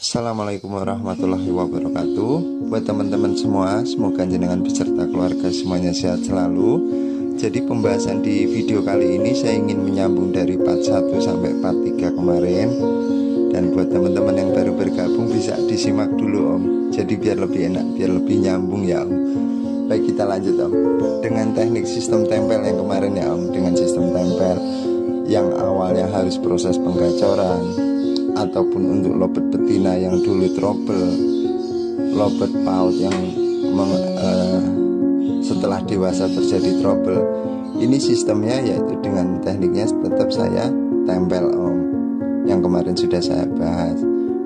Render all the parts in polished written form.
Assalamualaikum warahmatullahi wabarakatuh. Buat teman-teman semua, semoga jenengan beserta keluarga semuanya sehat selalu. Jadi pembahasan di video kali ini saya ingin menyambung dari part 1 sampai part 3 kemarin. Dan buat teman-teman yang baru bergabung bisa disimak dulu Om. Jadi biar lebih enak, biar lebih nyambung ya Om. Baik, kita lanjut Om. Dengan teknik sistem tempel yang kemarin ya Om. Dengan sistem tempel yang awalnya harus proses penggacoran, ataupun untuk lobet betina yang dulu trouble, lobet paut yang setelah dewasa terjadi trouble. Ini sistemnya yaitu dengan tekniknya tetap saya tempel Om, yang kemarin sudah saya bahas.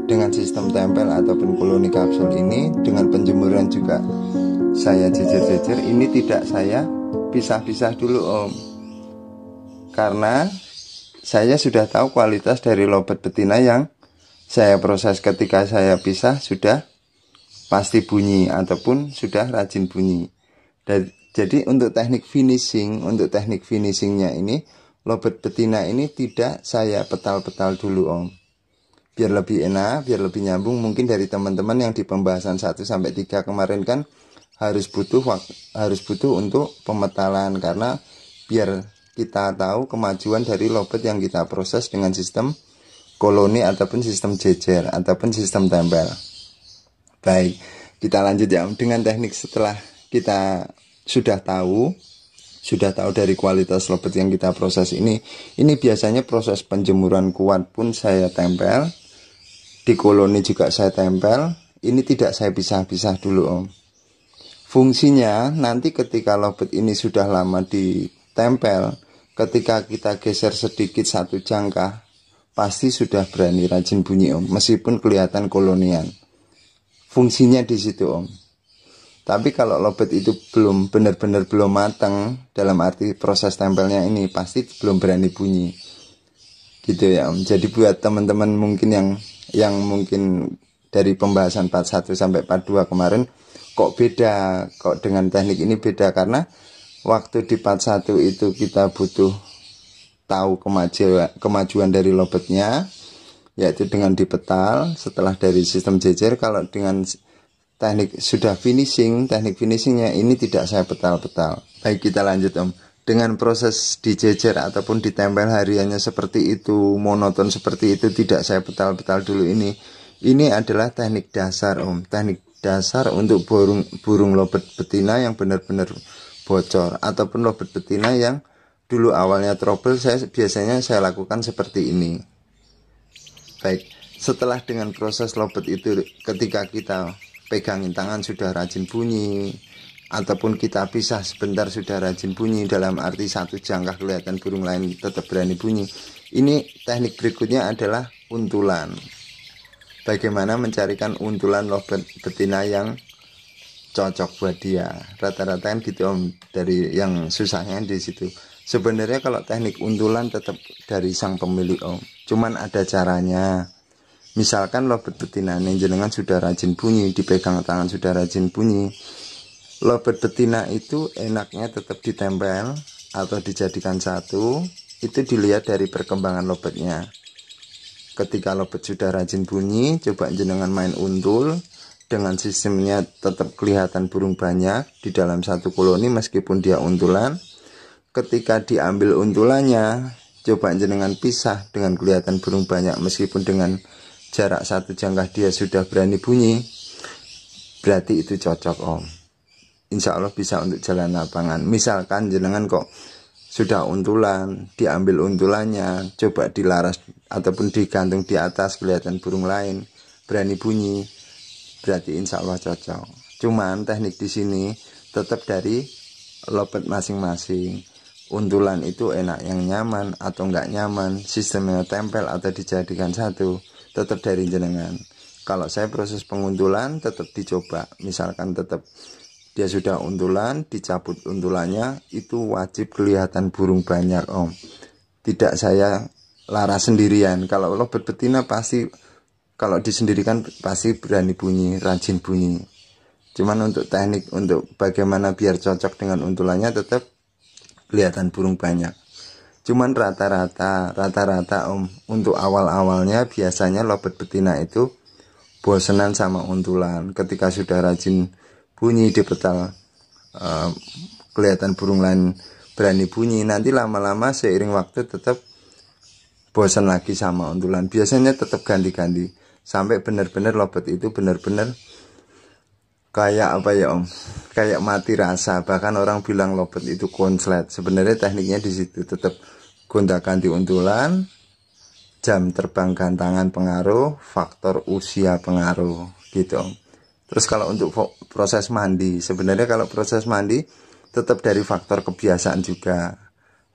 Dengan sistem tempel ataupun koloni kapsul ini, dengan penjemuran juga saya jejer-jejer. Ini tidak saya pisah-pisah dulu Om, karena saya sudah tahu kualitas dari lobet betina yang saya proses. Ketika saya pisah sudah pasti bunyi ataupun sudah rajin bunyi. Jadi untuk teknik finishingnya ini, lobet betina ini tidak saya petal-petal dulu Om. Biar lebih enak, biar lebih nyambung. Mungkin dari teman-teman yang di pembahasan 1 sampai 3 kemarin kan harus butuh untuk pemetalan, karena biar kita tahu kemajuan dari lobet yang kita proses dengan sistem koloni ataupun sistem jejer ataupun sistem tempel. Baik, kita lanjut ya Om. Dengan teknik setelah kita sudah tahu dari kualitas lobet yang kita proses ini biasanya proses penjemuran kuat pun saya tempel, di koloni juga saya tempel. Ini tidak saya pisah-pisah dulu Om. Fungsinya nanti ketika lobet ini sudah lama ditempel, ketika kita geser sedikit satu jangkah, pasti sudah berani rajin bunyi Om, meskipun kelihatan kolonian. Fungsinya di situ Om. Tapi kalau lobet itu belum benar-benar belum matang, dalam arti proses tempelnya ini, pasti belum berani bunyi. Gitu ya Om. Jadi buat teman-teman mungkin yang mungkin dari pembahasan part 1 sampai part 2 kemarin, kok beda, kok dengan teknik ini beda, karena waktu di part 1 itu kita butuh tahu kemajuan dari lobetnya, yaitu dengan dipetal setelah dari sistem jejer. Kalau dengan teknik sudah finishing, teknik finishingnya ini tidak saya petal-petal. Baik, kita lanjut Om. Dengan proses dijejer ataupun ditempel hariannya seperti itu, monoton seperti itu, tidak saya petal-petal dulu. Ini adalah teknik dasar Om, teknik dasar untuk burung lobet betina yang benar-benar bocor, ataupun lobet betina yang dulu awalnya trouble. Biasanya saya lakukan seperti ini. Baik, setelah dengan proses lobet itu, ketika kita pegangin tangan sudah rajin bunyi, ataupun kita pisah sebentar sudah rajin bunyi, dalam arti satu jangkah kelihatan burung lain tetap berani bunyi. Ini teknik berikutnya adalah untulan. Bagaimana mencarikan untulan lobet betina yang cocok buat dia. Rata-rata kan gitu Om, dari yang susahnya di situ. Sebenarnya kalau teknik untulan tetap dari sang pemilik Om, cuman ada caranya. Misalkan lobet betina jenengan sudah rajin bunyi, dipegang tangan sudah rajin bunyi, lobet betina itu enaknya tetap ditempel atau dijadikan satu. Itu dilihat dari perkembangan lobetnya. Ketika lobet sudah rajin bunyi, coba jenengan main untul. Dengan sistemnya tetap kelihatan burung banyak di dalam satu koloni meskipun dia untulan. Ketika diambil untulannya, coba jenengan pisah dengan kelihatan burung banyak meskipun dengan jarak satu jangkah dia sudah berani bunyi. Berarti itu cocok Om. Insya Allah bisa untuk jalan lapangan. Misalkan jenengan kok sudah untulan, diambil untulannya, coba dilaras ataupun digantung di atas, kelihatan burung lain berani bunyi, berarti insya Allah cocok. Cuman teknik di sini tetap dari lobet masing-masing. Untulan itu enak yang nyaman atau enggak nyaman, sistemnya tempel atau dijadikan satu, tetap dari jenengan. Kalau saya proses penguntulan tetap dicoba. Misalkan tetap dia sudah untulan, dicabut untulannya, itu wajib kelihatan burung banyak Om. Tidak saya laras sendirian. Kalau lobet betina pasti, kalau disendirikan pasti berani bunyi, rajin bunyi. Cuman untuk teknik, untuk bagaimana biar cocok dengan untulannya, tetap kelihatan burung banyak. Cuman rata-rata Om, untuk awal-awalnya biasanya lobet betina itu bosenan sama untulan. Ketika sudah rajin bunyi di petal, kelihatan burung lain berani bunyi, nanti lama-lama seiring waktu tetap bosan lagi sama untulan. Biasanya tetap ganti-ganti sampai benar-benar lobet itu benar-benar kayak apa ya Om, kayak mati rasa. Bahkan orang bilang lobet itu konslet. Sebenarnya tekniknya di situ, tetap gonta-ganti untulan, jam terbang gantangan pengaruh, faktor usia pengaruh gitu Om. Terus kalau untuk proses mandi, sebenarnya kalau proses mandi tetap dari faktor kebiasaan juga,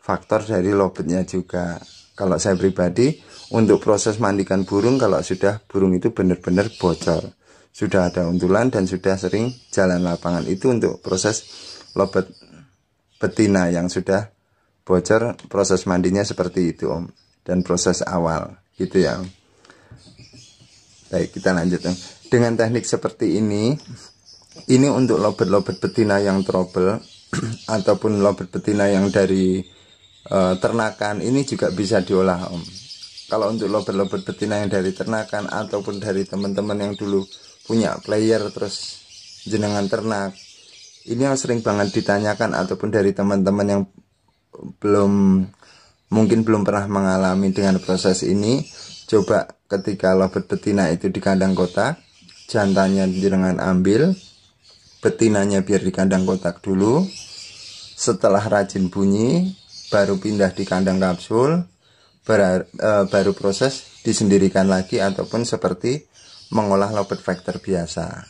faktor dari lobetnya juga. Kalau saya pribadi untuk proses mandikan burung, kalau sudah burung itu benar-benar bocor, sudah ada untulan dan sudah sering jalan lapangan, itu untuk proses lobet betina yang sudah bocor, proses mandinya seperti itu Om. Dan proses awal gitu ya Om. Baik, kita lanjut Om. Dengan teknik seperti ini untuk lobet-lobet betina yang trouble ataupun lobet betina yang dari ternakan, ini juga bisa diolah Om. Kalau untuk lobet-lobet betina yang dari ternakan ataupun dari teman-teman yang dulu punya player terus jenengan ternak, ini yang sering banget ditanyakan, ataupun dari teman-teman yang mungkin belum pernah mengalami dengan proses ini, coba ketika lobet betina itu di kandang kotak, jantannya jenengan ambil, betinanya biar di kandang kotak dulu. Setelah rajin bunyi baru pindah di kandang kapsul, baru proses disendirikan lagi, ataupun seperti mengolah lobet factor biasa.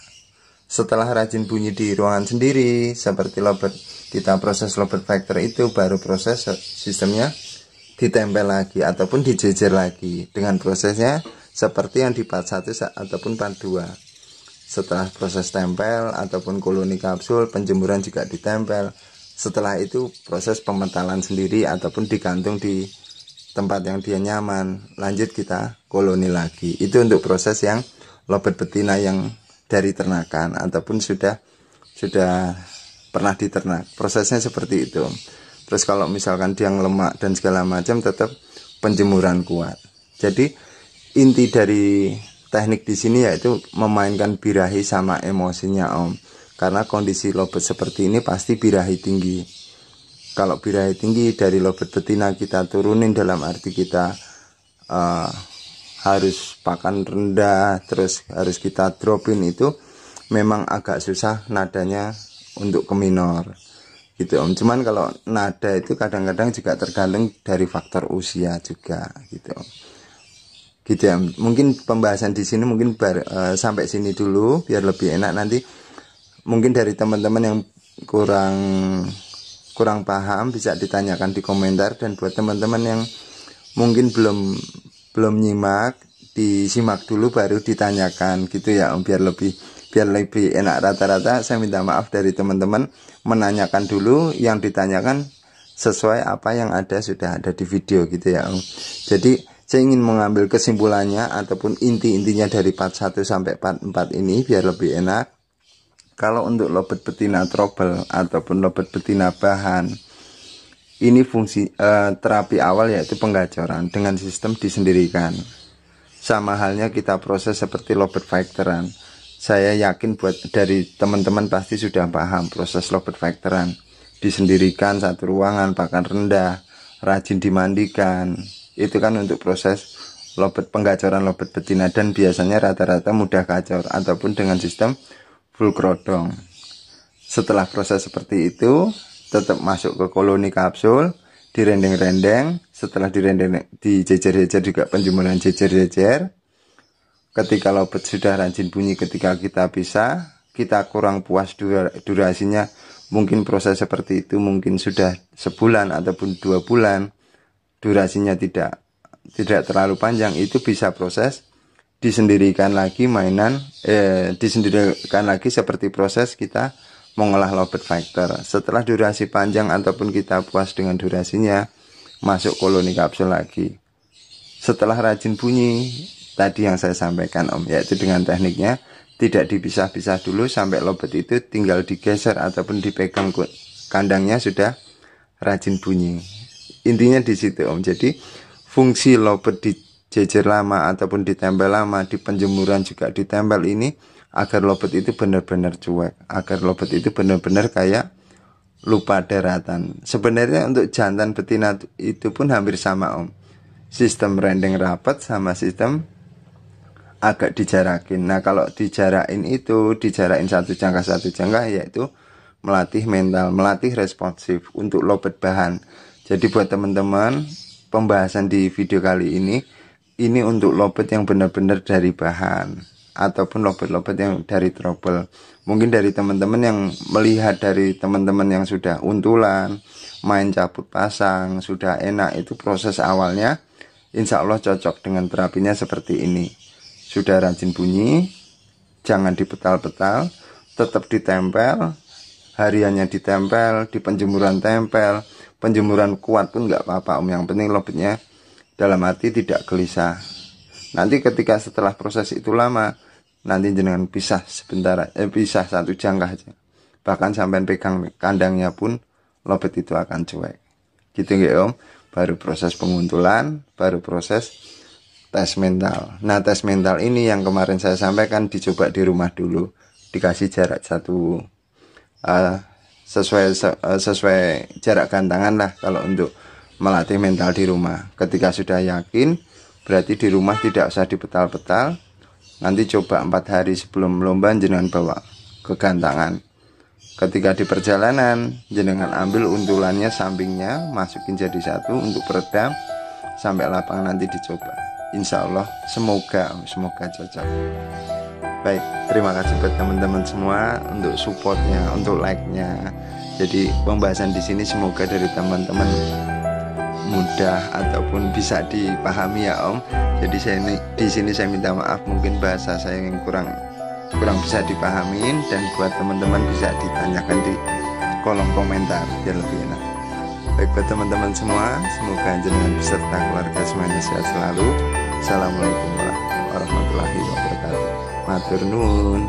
Setelah rajin bunyi di ruangan sendiri seperti lobet kita proses lobet factor itu, baru proses sistemnya ditempel lagi ataupun dijejer lagi dengan prosesnya seperti yang di part 1 ataupun part 2. Setelah proses tempel ataupun koloni kapsul, penjemuran juga ditempel. Setelah itu proses pemetalan sendiri ataupun digantung di tempat yang dia nyaman, lanjut kita koloni lagi. Itu untuk proses yang lobet betina yang dari ternakan ataupun sudah pernah diternak. Prosesnya seperti itu. Terus kalau misalkan dia lemak dan segala macam, tetap penjemuran kuat. Jadi inti dari teknik di sini yaitu memainkan birahi sama emosinya Om. Karena kondisi lobet seperti ini pasti birahi tinggi. Kalau birahi tinggi dari lobet betina kita turunin, dalam arti kita harus pakan rendah, terus harus kita dropin, itu memang agak susah nadanya untuk ke minor gitu Om. Cuman kalau nada itu kadang-kadang juga tergantung dari faktor usia juga gitu Om. Gitu ya. Mungkin pembahasan di sini mungkin sampai sini dulu biar lebih enak. Nanti mungkin dari teman-teman yang kurang paham bisa ditanyakan di komentar, dan buat teman-teman yang mungkin belum nyimak, disimak dulu baru ditanyakan gitu ya Om, biar lebih enak. Rata-rata saya minta maaf dari teman-teman menanyakan dulu, yang ditanyakan sesuai apa yang sudah ada di video gitu ya Om. Jadi saya ingin mengambil kesimpulannya ataupun inti-intinya dari part 1 sampai part 4 ini biar lebih enak. Kalau untuk lobet betina trouble ataupun lobet betina bahan, ini fungsi terapi awal yaitu penggacoran dengan sistem disendirikan. Sama halnya kita proses seperti lobet factoran. Saya yakin buat dari teman-teman pasti sudah paham proses lobet factoran. Disendirikan satu ruangan, pakan rendah, rajin dimandikan. Itu kan untuk proses lobet penggacoran lobet betina, dan biasanya rata-rata mudah gacor ataupun dengan sistem full krodong. Setelah proses seperti itu, tetap masuk ke koloni kapsul, direndeng-rendeng. Setelah direndeng, dijejer-jejer juga penjemuran jejer-jejer. Ketika lobet sudah rajin bunyi, ketika kita pisah, kita kurang puas durasinya, mungkin proses seperti itu mungkin sudah sebulan ataupun 2 bulan, durasinya tidak terlalu panjang, itu bisa proses disendirikan lagi disendirikan lagi seperti proses kita mengolah lobet factor. Setelah durasi panjang ataupun kita puas dengan durasinya, masuk koloni kapsul lagi. Setelah rajin bunyi tadi yang saya sampaikan Om, yaitu dengan tekniknya tidak dipisah-pisah dulu sampai lobet itu tinggal digeser ataupun dipegang kandangnya sudah rajin bunyi. Intinya di situ Om. Jadi fungsi lobet di jejer lama ataupun ditempel lama, di penjemuran juga ditempel ini, agar lobet itu benar-benar cuek, agar lobet itu benar-benar kayak lupa daratan. Sebenarnya untuk jantan betina itu pun hampir sama Om, sistem rendeng rapat sama sistem agak dijarakin. Nah kalau dijarakin itu, dijarakin satu jangka yaitu melatih mental, melatih responsif untuk lobet bahan. Jadi buat teman-teman, pembahasan di video kali ini untuk lobet yang benar-benar dari bahan, ataupun lobet-lobet yang dari trouble. Mungkin dari teman-teman yang melihat dari teman-teman yang sudah untulan, main cabut pasang, sudah enak, itu proses awalnya insya Allah cocok dengan terapinya seperti ini. Sudah rajin bunyi, jangan dipetal-petal, tetap ditempel, hariannya ditempel, di penjemuran tempel, penjemuran kuat pun nggak apa-apa Om, yang penting lobetnya dalam arti tidak gelisah. Nanti ketika setelah proses itu lama, nanti jenengan pisah sebentar, pisah satu jangka aja, bahkan sampai pegang kandangnya pun lobet itu akan cuek gitu nggak Om. Baru proses penguntulan, baru proses tes mental. Nah tes mental ini yang kemarin saya sampaikan dicoba di rumah dulu, dikasih jarak satu sesuai jarak gantangan lah kalau untuk melatih mental di rumah. Ketika sudah yakin, berarti di rumah tidak usah dipetal-petal. Nanti coba 4 hari sebelum lomba jenengan bawa ke gantangan. Ketika di perjalanan jenengan ambil untulannya sampingnya, masukin jadi satu untuk peredam, sampai lapangan nanti dicoba. Insya Allah semoga cocok. Baik, terima kasih buat teman-teman semua untuk supportnya, untuk like-nya. Jadi pembahasan di sini semoga dari teman-teman mudah ataupun bisa dipahami ya Om. Jadi di sini saya minta maaf, mungkin bahasa saya yang kurang bisa dipahamin, dan buat teman-teman bisa ditanyakan di kolom komentar biar lebih enak. Baik buat teman-teman semua, semoga jenengan beserta keluarga semuanya sehat selalu. Assalamualaikum warahmatullahi wabarakatuh. Matur nuwun.